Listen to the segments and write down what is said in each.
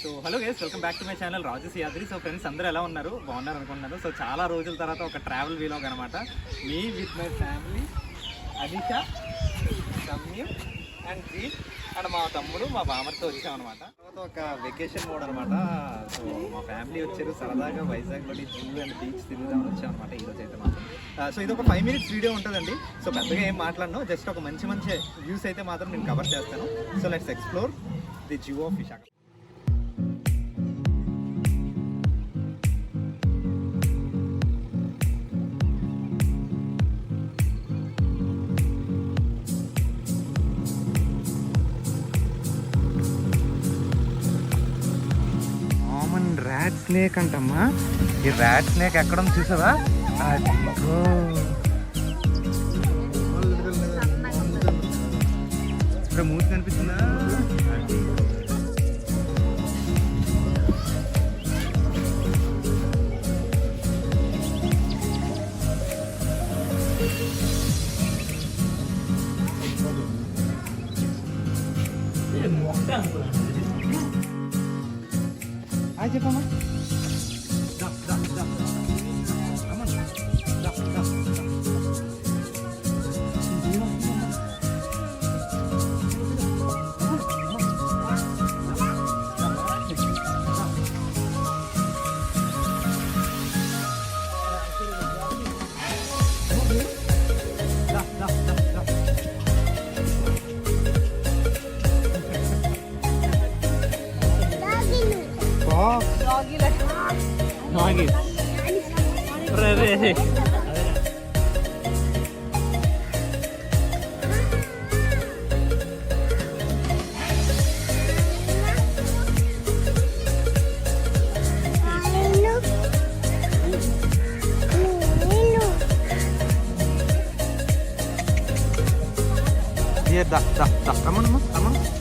So hello guys, welcome back to my channel Raju Siyadri. So friends అందరూ ఎలా ఉన్నారు? బాగున్నారు అనుకుంటున్నాను. సో చాలా రోజుల తర్వాత ఒక ట్రావెల్ వీలాగ్ అనమాట. Me with my family Anisha, Samyu and Jeet and మా తమ్ముడు మా బామర్తో వచ్చాం అనమాట. తర్వాత ఒక వెకేషన్ మోడ్ అనమాట. సో మా ఫ్యామిలీ వచ్చారు, సరదాగా వైజాగ్లోని జూ అండ్ బీచ్ తిరుగుదామని వచ్చాం అనమాట ఈరోజు అయితే మాత్రం. సో ఇది ఒక 5 minutes వీడియో ఉంటుందండి. సో పెద్దగా ఏం మాట్లాడను, జస్ట్ ఒక మంచి వ్యూస్ అయితే మాత్రం నేను కవర్ చేస్తాను. So let's explore the zoo of Visakha. Rat snake అంటమ్మా. ఈ ర్యాట్ స్నేక్ ఎక్కడ చూసావా? ఇక్కడ మూసి కనిపిస్తుందా? చెప్పమ్మా.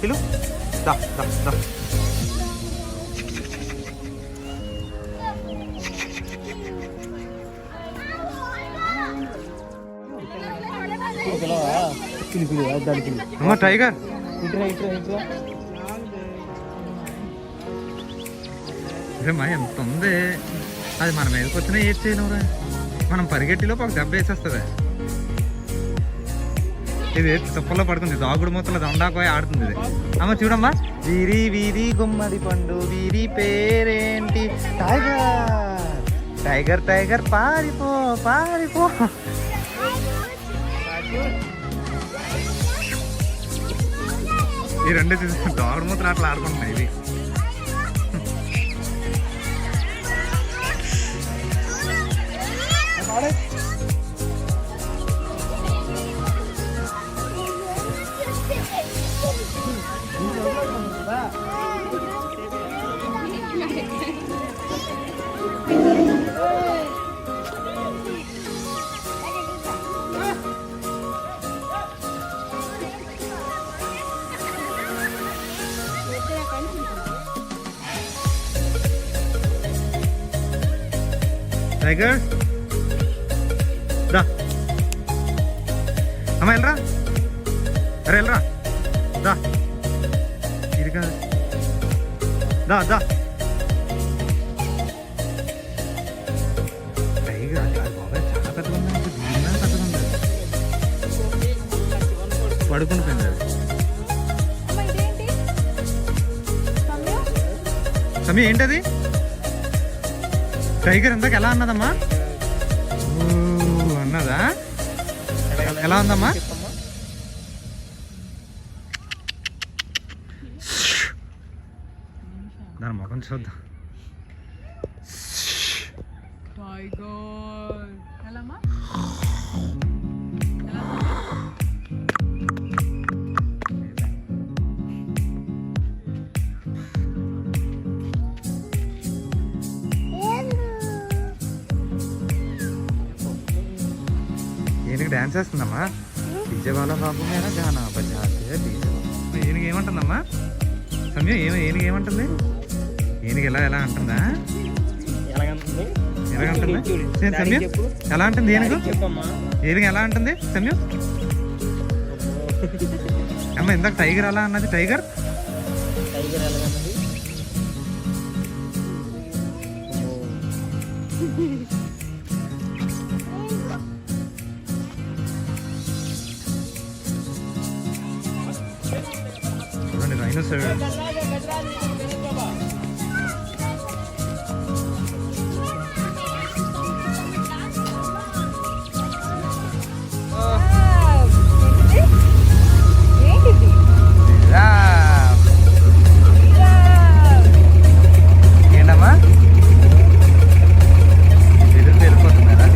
పిలు టైగర్ మా ఎంత ఉంది. అది మన మీదకి వచ్చినా ఏడ్ చేయనురా. మనం పరిగెట్టిలోపు ఒక దెబ్బ వేసేస్తుంది. ఇది తుప్పల్లో పడుతుంది, దాగుడు మూతలో దండాకోయి ఆడుతుంది ఇది. అమ్మ చూడమ్మా. వీరి వీరి గుమ్మడి పండు, వీరి పేరేంటి? టైగర్ టైగర్ టైగర్ పారిపో పారిపో. ఈ రెండు దాగుడు మూతలు అట్లా ఆడుకుంటున్నాయి ఇవి. టైగర్ దా అమ్మ, వెళ్ళరా. అరే వెళ్ళరా, దా. ఇది కాదు, దా దా. టైగర్ బాబాయ్ చాలా పెద్దగా ఉంది, దీనిలో పెద్దగా ఉంది. పడుకుని పోయింది అది. సమీ ఏంటది? టైగర్ ఇందాక ఎలా అన్నదమ్మా? అన్నదా? ఎలా ఉందమ్మా? దాని ముఖం చూద్దాం. ఈయనకి డ్యాన్స్ వేస్తుందమ్మా. డీజే వాళ్ళ బాబు మీద గానా బజాతే డీజే. ఈయనకి ఏమంటుందమ్మా? సమయం ఈయనకి ఏమంటుంది? ఈయనకి ఎలా అంటుందా? ఎలాగంటుంది సమయం? ఎలా అంటుంది ఈయనకి ఎలా అంటుంది సమయం? అమ్మ ఇందాక టైగర్ అలా అన్నది. టైగర్ చూడు. ఏంటమ్మా ఎదురు వెళ్ళిపోతున్నారా?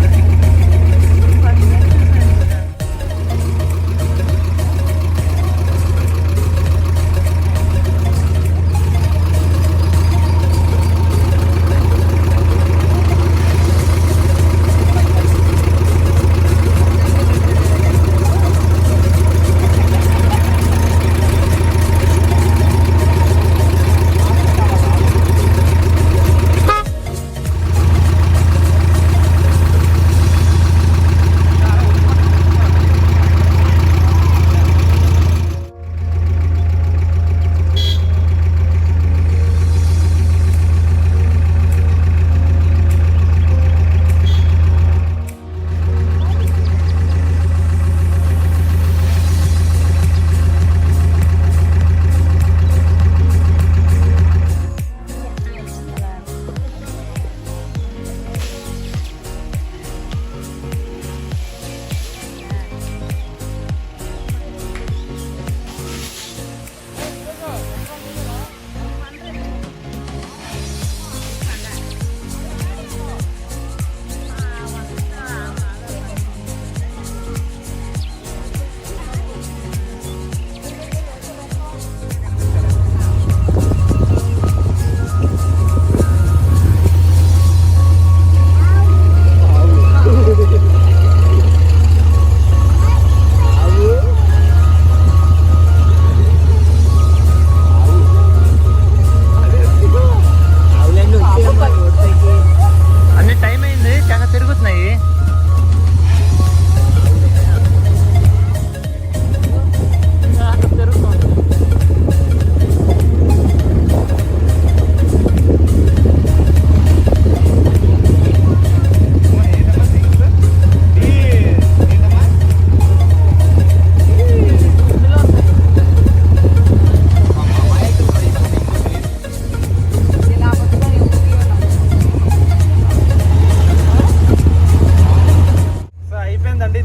అన్ని టైం అయింది, చాలా తిరుగుతున్నాయి.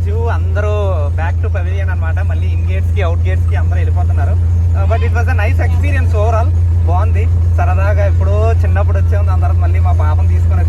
జూ అందరూ బ్యాక్ టు పవిలియన్ అనమాట. మళ్ళీ ఇన్ గేట్స్ కి అవుట్ గేట్స్ కి అందరూ వెళ్ళిపోతున్నారు. But it was a nice experience overall. బాగుంది, సరదాగా ఎప్పుడో చిన్నప్పుడు వచ్చాము. దాని తర్వాత మళ్ళీ మా పాపను తీసుకొని